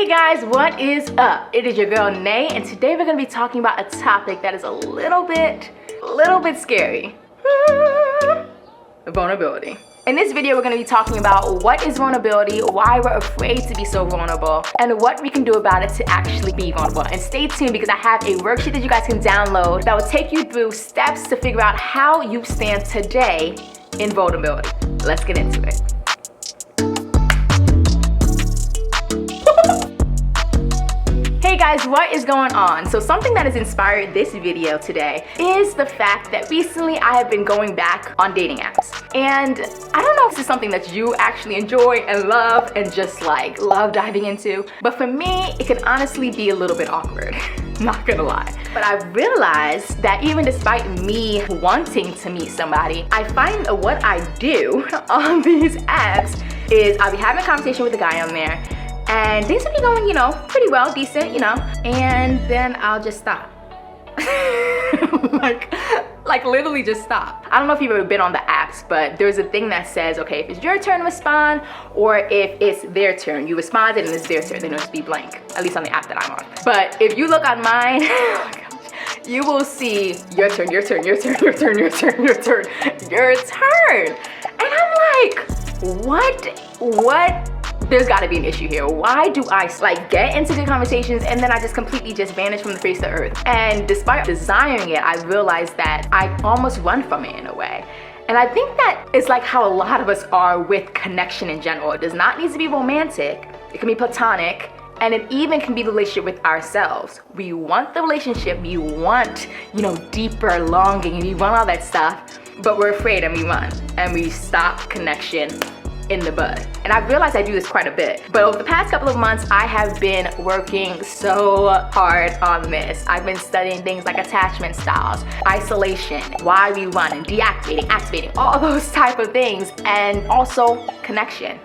Hey guys, what is up? It is your girl Nay, and today we're going to be talking about a topic that is a little bit scary. Vulnerability. In this video, we're going to be talking about what is vulnerability, why we're afraid to be so vulnerable, and what we can do about it to actually be vulnerable. And stay tuned because I have a worksheet that you guys can download that will take you through steps to figure out how you stand today in vulnerability. Let's get into it. Hey guys, what is going on? So something that has inspired this video today is the fact that recently I have been going back on dating apps. And I don't know if this is something that you actually enjoy and love and just like love diving into, but for me, it can honestly be a little bit awkward. Not gonna lie. But I realized that even despite me wanting to meet somebody, I find what I do on these apps is I'll be having a conversation with a guy on there, and things will be going, pretty well, decent, and then I'll just stop. like literally just stop. I don't know if you've ever been on the apps, but there's a thing that says, okay, if it's your turn to respond, or if it's their turn, you respond and it's their turn, then it'll just be blank, at least on the app that I'm on. But if you look on mine, oh my gosh, you will see your turn, your turn, your turn, your turn, your turn, your turn, your turn. And I'm like, what? There's gotta be an issue here. Why do I get into good conversations and then I just completely just vanish from the face of the earth? And despite desiring it, I realized that I almost run from it in a way. And I think that it's like how a lot of us are with connection in general. It does not need to be romantic. It can be platonic. And it even can be the relationship with ourselves. We want the relationship, we want, deeper longing, and we want all that stuff, but we're afraid and we run and we stop connection in the bud. And I've realized I do this quite a bit. But over the past couple of months, I have been working so hard on this. I've been studying things like attachment styles, isolation, why we run, and deactivating, activating, all those type of things, and also connection,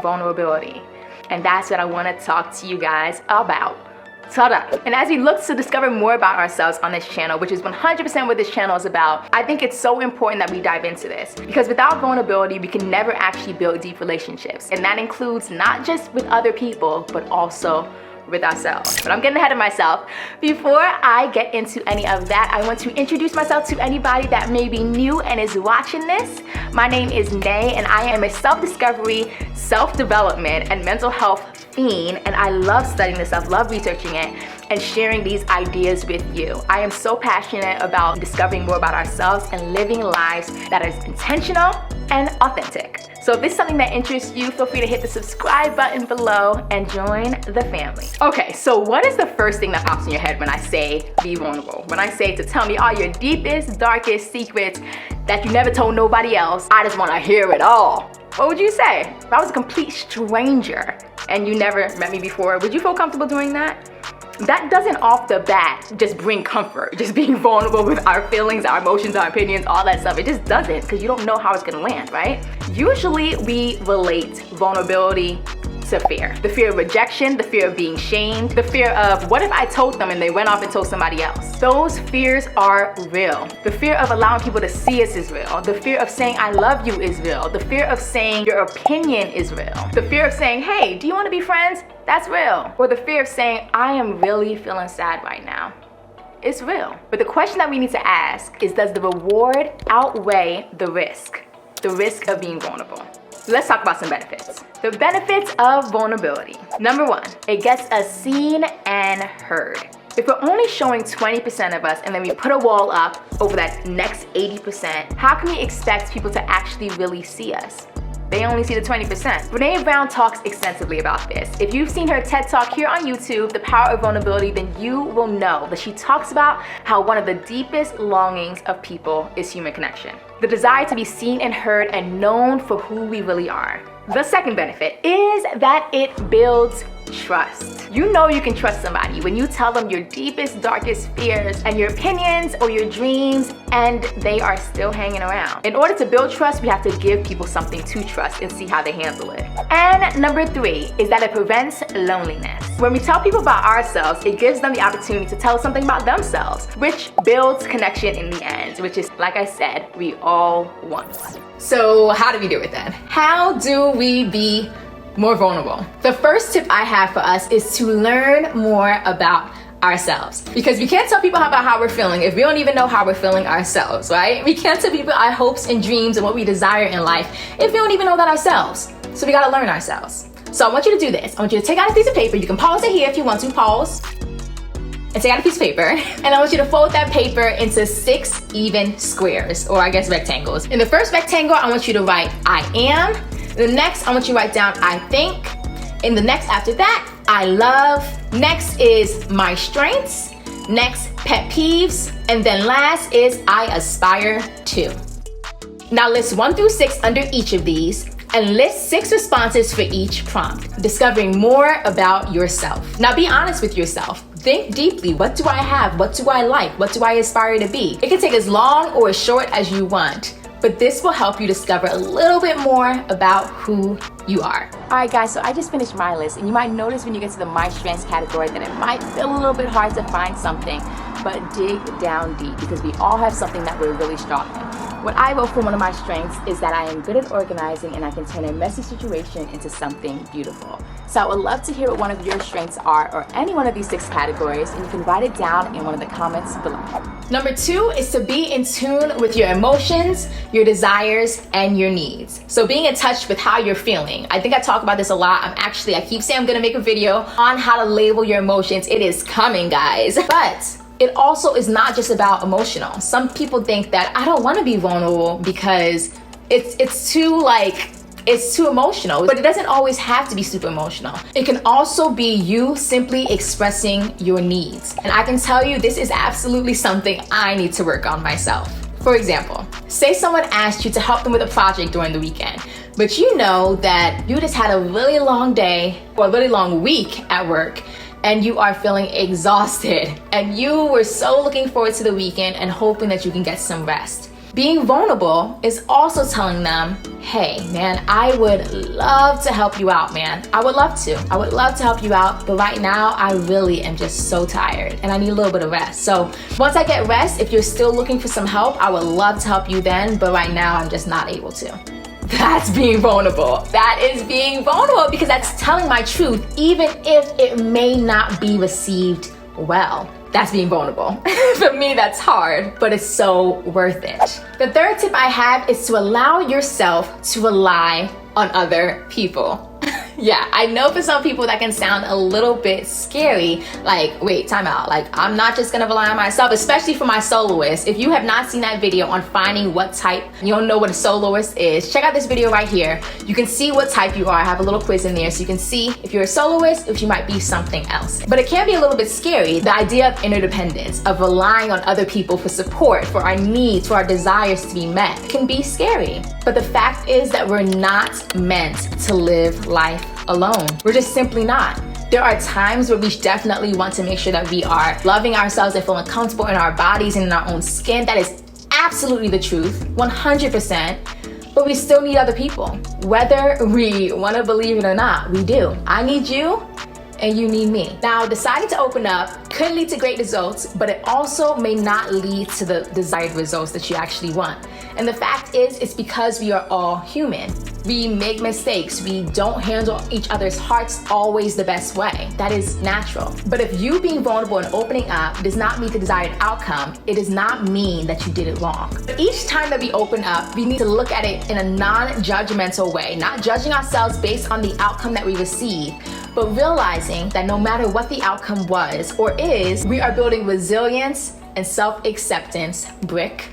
vulnerability. And that's what I want to talk to you guys about. And as we look to discover more about ourselves on this channel, which is 100% what this channel is about, I think it's so important that we dive into this. Because without vulnerability, we can never actually build deep relationships. And that includes not just with other people, but also with ourselves. But I'm getting ahead of myself. Before I get into any of that, I want to introduce myself to anybody that may be new and is watching this. My name is Nay, and I am a self-discovery, self-development, and mental health fiend, and I love studying this stuff, love researching it, and sharing these ideas with you. I am so passionate about discovering more about ourselves and living lives that is intentional and authentic. So if this is something that interests you, feel free to hit the subscribe button below and join the family. Okay, so what is the first thing that pops in your head when I say be vulnerable? When I say to tell me all your deepest, darkest secrets that you never told nobody else, I just want to hear it all. What would you say? If I was a complete stranger and you never met me before, would you feel comfortable doing that? That doesn't off the bat just bring comfort, just being vulnerable with our feelings, our emotions, our opinions, all that stuff. It just doesn't, because you don't know how it's gonna land, right? Usually we relate vulnerability to fear. The fear of rejection, the fear of being shamed, the fear of what if I told them and they went off and told somebody else? Those fears are real. The fear of allowing people to see us is real. The fear of saying I love you is real. The fear of saying your opinion is real. The fear of saying, hey, do you want to be friends? That's real. Or the fear of saying I am really feeling sad right now. It's real. But the question that we need to ask is, does the reward outweigh the risk? The risk of being vulnerable. Let's talk about some benefits. The benefits of vulnerability. Number one, it gets us seen and heard. If we're only showing 20% of us and then we put a wall up over that next 80%, how can we expect people to actually really see us? They only see the 20%. Brené Brown talks extensively about this. If you've seen her TED Talk here on YouTube, The Power of Vulnerability, then you will know that she talks about how one of the deepest longings of people is human connection. The desire to be seen and heard and known for who we really are. The second benefit is that it builds trust. You know you can trust somebody when you tell them your deepest, darkest fears and your opinions or your dreams, and they are still hanging around. In order to build trust, we have to give people something to trust and see how they handle it. And number three is that it prevents loneliness. When we tell people about ourselves, it gives them the opportunity to tell us something about themselves, which builds connection in the end, which is, like I said, we all want. So how do we do it then? How do we be more vulnerable. The first tip I have for us is to learn more about ourselves, because we can't tell people about how we're feeling if we don't even know how we're feeling ourselves, right? We can't tell people our hopes and dreams and what we desire in life if we don't even know that ourselves. So we gotta learn ourselves. So I want you to do this. I want you to take out a piece of paper. You can pause it here if you want to. Pause. And take out a piece of paper. And I want you to fold that paper into 6 even squares, or I guess rectangles. In the first rectangle, I want you to write I am. The next, I want you to write down I think. In the next after that, I love. Next is my strengths. Next, pet peeves. And then last is I aspire to. Now list 1 through 6 under each of these, and list 6 responses for each prompt, discovering more about yourself. Now be honest with yourself. Think deeply. What do I have? What do I like? What do I aspire to be? It can take as long or as short as you want, but this will help you discover a little bit more about who you are. All right, guys, so I just finished my list, and you might notice when you get to the My Strengths category that it might feel a little bit hard to find something, but dig down deep, because we all have something that we're really strong in. What I wrote for one of my strengths is that I am good at organizing, and I can turn a messy situation into something beautiful. So I would love to hear what one of your strengths are, or any one of these 6 categories, and you can write it down in one of the comments below. Number 2 is to be in tune with your emotions, your desires, and your needs. So being in touch with how you're feeling. I think I talk about this a lot. I keep saying I'm gonna make a video on how to label your emotions. It is coming, guys. But it also is not just about emotional. Some people think that I don't want to be vulnerable because it's too emotional, but it doesn't always have to be super emotional. It can also be you simply expressing your needs. And I can tell you, this is absolutely something I need to work on myself. For example, say someone asked you to help them with a project during the weekend, but you know that you just had a really long day or a really long week at work, and you are feeling exhausted, and you were so looking forward to the weekend and hoping that you can get some rest. Being vulnerable is also telling them, hey man, I would love to help you out, man. I would love to help you out, but right now I really am just so tired and I need a little bit of rest. So once I get rest, if you're still looking for some help, I would love to help you then, but right now I'm just not able to. That's being vulnerable. That is being vulnerable, because that's telling my truth, even if it may not be received well. That's being vulnerable. For me, that's hard, but it's so worth it. The third tip I have is to allow yourself to rely on other people. Yeah, I know for some people that can sound a little bit scary, like, wait, time out. Like, I'm not just gonna rely on myself, especially for my soloist. If you have not seen that video on finding what type, you don't know what a soloist is, check out this video right here. You can see what type you are. I have a little quiz in there so you can see if you're a soloist, if you might be something else. But it can be a little bit scary, the idea of interdependence, of relying on other people for support, for our needs, for our desires to be met, can be scary. But the fact is that we're not meant to live life alone. We're just simply not. There are times where we definitely want to make sure that we are loving ourselves and feeling comfortable in our bodies and in our own skin. That is absolutely the truth, 100%. But we still need other people. Whether we want to believe it or not, we do. I need you, and you need me. Now, deciding to open up could lead to great results, but it also may not lead to the desired results that you actually want. And the fact is, it's because we are all human. We make mistakes. We don't handle each other's hearts always the best way. That is natural. But if you being vulnerable and opening up does not meet the desired outcome, it does not mean that you did it wrong. But each time that we open up, we need to look at it in a non-judgmental way, not judging ourselves based on the outcome that we receive, but realizing that no matter what the outcome was or is, we are building resilience and self-acceptance brick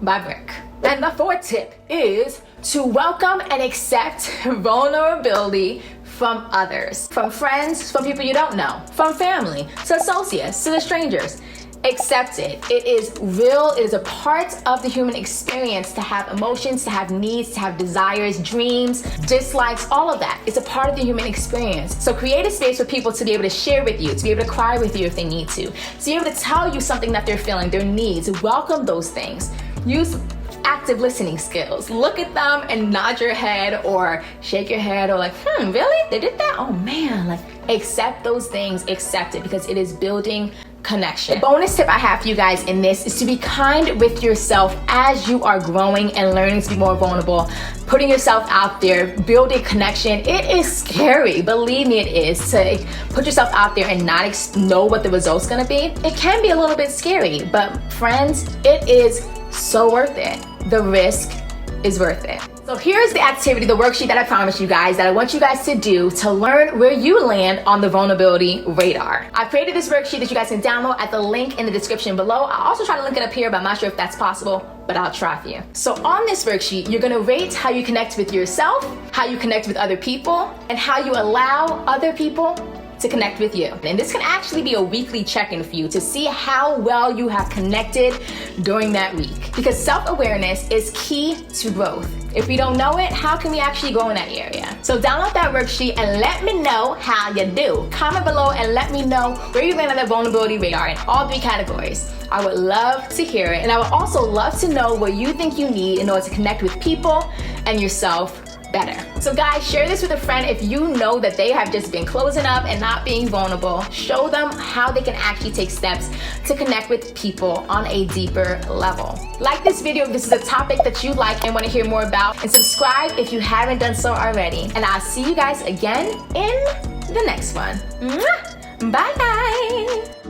by brick. And the fourth tip is to welcome and accept vulnerability from others, from friends, from people you don't know, from family, to associates, to the strangers. Accept it. It is real. It is a part of the human experience to have emotions, to have needs, to have desires, dreams, dislikes, all of that. It's a part of the human experience. So create a space for people to be able to share with you, to be able to cry with you if they need to be able to tell you something that they're feeling, their needs. Welcome those things. Use active listening skills. Look at them and nod your head or shake your head or like, really? They did that? Oh man, like accept those things, accept it, because it is building connection. The bonus tip I have for you guys in this is to be kind with yourself as you are growing and learning to be more vulnerable, putting yourself out there, building connection. It is scary, believe me, it is, to put yourself out there and not know what the result's gonna be. It can be a little bit scary, but friends, it is so worth it. The risk is worth it. So here's the activity, the worksheet that I promised you guys that I want you guys to do to learn where you land on the vulnerability radar. I created this worksheet that you guys can download at the link in the description below. I'll also try to link it up here, but I'm not sure if that's possible, but I'll try for you. So on this worksheet, you're gonna rate how you connect with yourself, how you connect with other people, and how you allow other people to connect with you. And this can actually be a weekly check-in for you to see how well you have connected during that week. Because self-awareness is key to growth. If we don't know it, how can we actually grow in that area? So download that worksheet and let me know how you do. Comment below and let me know where you land on the vulnerability radar in all 3 categories. I would love to hear it. And I would also love to know what you think you need in order to connect with people and yourself better. So guys, share this with a friend if you know that they have just been closing up and not being vulnerable. Show them how they can actually take steps to connect with people on a deeper level. Like this video if this is a topic that you like and want to hear more about, and subscribe if you haven't done so already. And I'll see you guys again in the next one. Bye guys.